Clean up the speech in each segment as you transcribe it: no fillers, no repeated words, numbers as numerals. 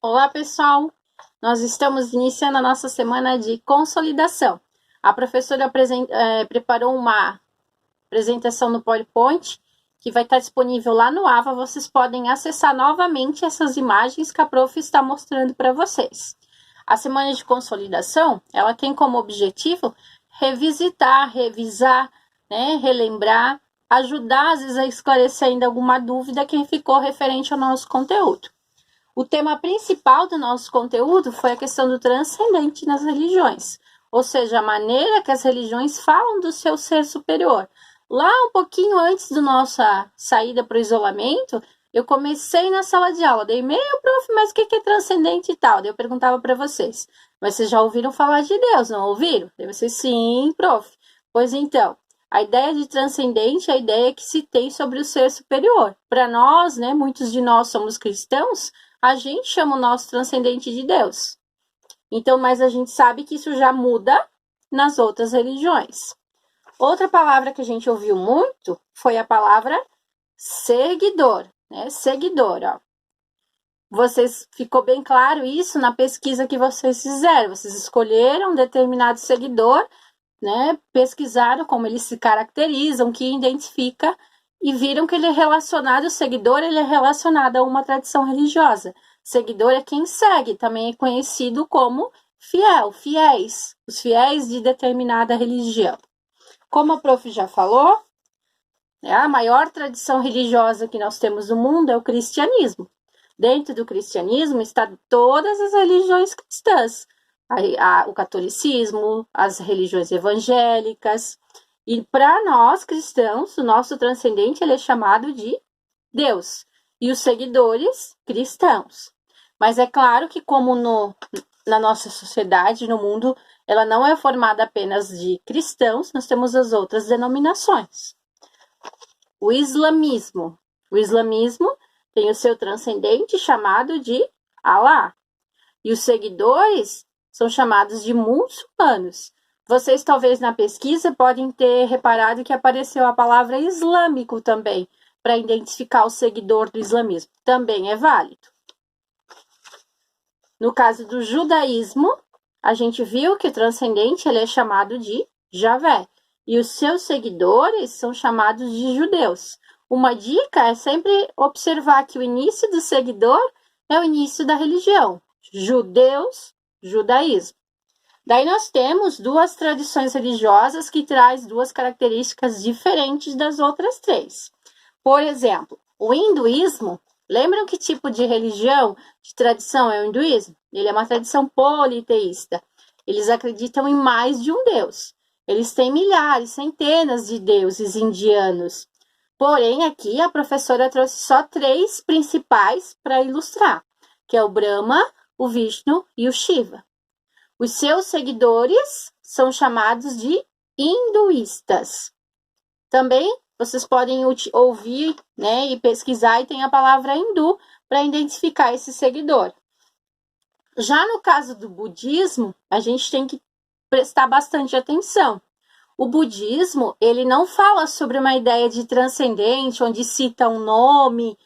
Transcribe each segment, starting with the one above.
Olá, pessoal! Nós estamos iniciando a nossa semana de consolidação. A professora preparou uma apresentação no PowerPoint que vai estar disponível lá no AVA. Vocês podem acessar novamente essas imagens que a prof está mostrando para vocês. A semana de consolidação, ela tem como objetivo revisitar, revisar, relembrar, ajudar às vezes a esclarecer ainda alguma dúvida que ficou referente ao nosso conteúdo. O tema principal do nosso conteúdo foi a questão do transcendente nas religiões, ou seja, a maneira que as religiões falam do seu ser superior. Lá um pouquinho antes da nossa saída para o isolamento, eu comecei na sala de aula, dei meio, prof, mas o que é transcendente e tal? Daí eu perguntava para vocês, mas vocês já ouviram falar de Deus, não ouviram? Daí vocês, sim, prof. Pois então, a ideia de transcendente é a ideia que se tem sobre o ser superior. Para nós, muitos de nós somos cristãos, a gente chama o nosso transcendente de Deus. Então, mas a gente sabe que isso já muda nas outras religiões. Outra palavra que a gente ouviu muito foi a palavra seguidor, Seguidor, ó. Ficou bem claro isso na pesquisa que vocês fizeram. Vocês escolheram um determinado seguidor, pesquisaram como eles se caracterizam, que identifica, e viram que ele é relacionado, o seguidor, ele é relacionado a uma tradição religiosa. Seguidor é quem segue, também é conhecido como fiéis, os fiéis de determinada religião. Como a prof já falou, a maior tradição religiosa que nós temos no mundo é o cristianismo. Dentro do cristianismo estão todas as religiões cristãs, o catolicismo, as religiões evangélicas. E para nós cristãos, o nosso transcendente ele é chamado de Deus. E os seguidores, cristãos. Mas é claro que como na nossa sociedade, no mundo, ela não é formada apenas de cristãos, nós temos as outras denominações. O islamismo. O islamismo tem o seu transcendente chamado de Alá. E os seguidores são chamados de muçulmanos. Vocês talvez na pesquisa podem ter reparado que apareceu a palavra islâmico também, para identificar o seguidor do islamismo. Também é válido. No caso do judaísmo, a gente viu que o transcendente ele é chamado de Javé. E os seus seguidores são chamados de judeus. Uma dica é sempre observar que o início do seguidor é o início da religião. Judeus, judaísmo. Daí nós temos duas tradições religiosas que trazem duas características diferentes das outras três. Por exemplo, o hinduísmo, lembram que tipo de religião, de tradição é o hinduísmo? Ele é uma tradição politeísta. Eles acreditam em mais de um deus. Eles têm milhares, centenas de deuses indianos. Porém, aqui a professora trouxe só três principais para ilustrar, que é o Brahma, o Vishnu e o Shiva. Os seus seguidores são chamados de hinduístas. Também vocês podem ouvir e pesquisar e tem a palavra hindu para identificar esse seguidor. Já no caso do budismo, a gente tem que prestar bastante atenção. O budismo, ele não fala sobre uma ideia de transcendente, onde cita um nome,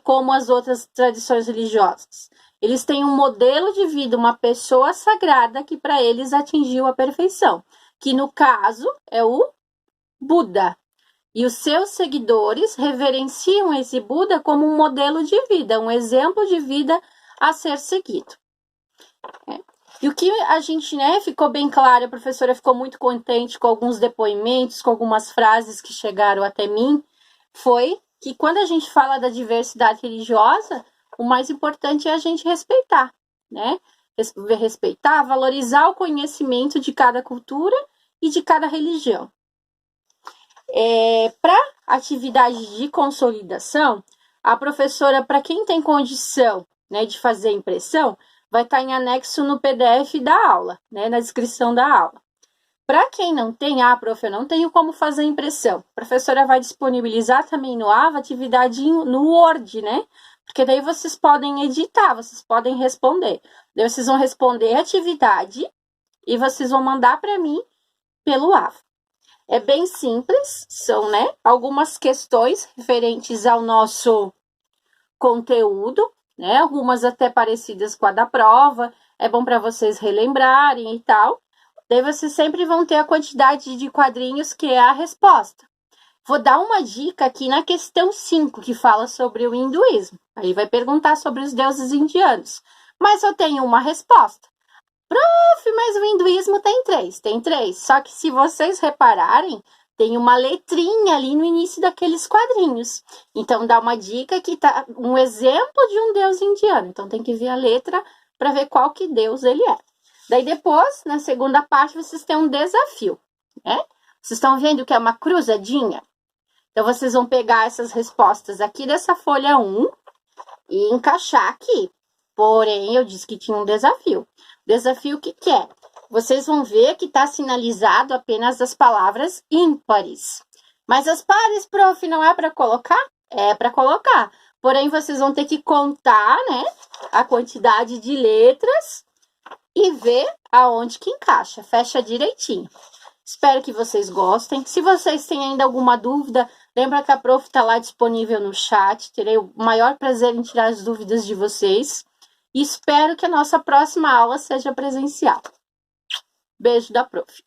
como as outras tradições religiosas. Eles têm um modelo de vida, uma pessoa sagrada que para eles atingiu a perfeição, que no caso é o Buda. E os seus seguidores reverenciam esse Buda como um modelo de vida, um exemplo de vida a ser seguido. E o que a gente, ficou bem claro, a professora ficou muito contente com alguns depoimentos, com algumas frases que chegaram até mim, foi que quando a gente fala da diversidade religiosa, o mais importante é a gente respeitar, Respeitar, valorizar o conhecimento de cada cultura e de cada religião. Para atividade de consolidação, a professora, para quem tem condição de fazer impressão, vai estar em anexo no PDF da aula, na descrição da aula. Para quem não tem, prof, eu não tenho como fazer impressão. A professora vai disponibilizar também no AVA atividade no Word, Porque daí vocês podem editar, vocês podem responder. Daí vocês vão responder a atividade e vocês vão mandar para mim pelo AVA. É bem simples, são algumas questões referentes ao nosso conteúdo. né? Algumas até parecidas com a da prova, é bom para vocês relembrarem e tal. Daí vocês sempre vão ter a quantidade de quadrinhos que é a resposta. Vou dar uma dica aqui na questão 5, que fala sobre o hinduísmo. Aí vai perguntar sobre os deuses indianos. Mas eu tenho uma resposta. Prof, mas o hinduísmo tem 3. Tem 3. Só que se vocês repararem, tem uma letrinha ali no início daqueles quadrinhos. Então, dá uma dica que tá um exemplo de um deus indiano. Então, tem que ver a letra para ver qual que deus ele é. Daí, depois, na segunda parte, vocês têm um desafio, né? Vocês estão vendo que é uma cruzadinha? Então, vocês vão pegar essas respostas aqui dessa folha 1 e encaixar aqui. Porém, eu disse que tinha um desafio. Desafio o que é? Vocês vão ver que está sinalizado apenas as palavras ímpares. Mas as pares, prof, não é para colocar? É para colocar. Porém, vocês vão ter que contar, né, a quantidade de letras e ver aonde que encaixa. Fecha direitinho. Espero que vocês gostem. Se vocês têm ainda alguma dúvida, lembra que a prof está lá disponível no chat. Terei o maior prazer em tirar as dúvidas de vocês. E espero que a nossa próxima aula seja presencial. Beijo da prof.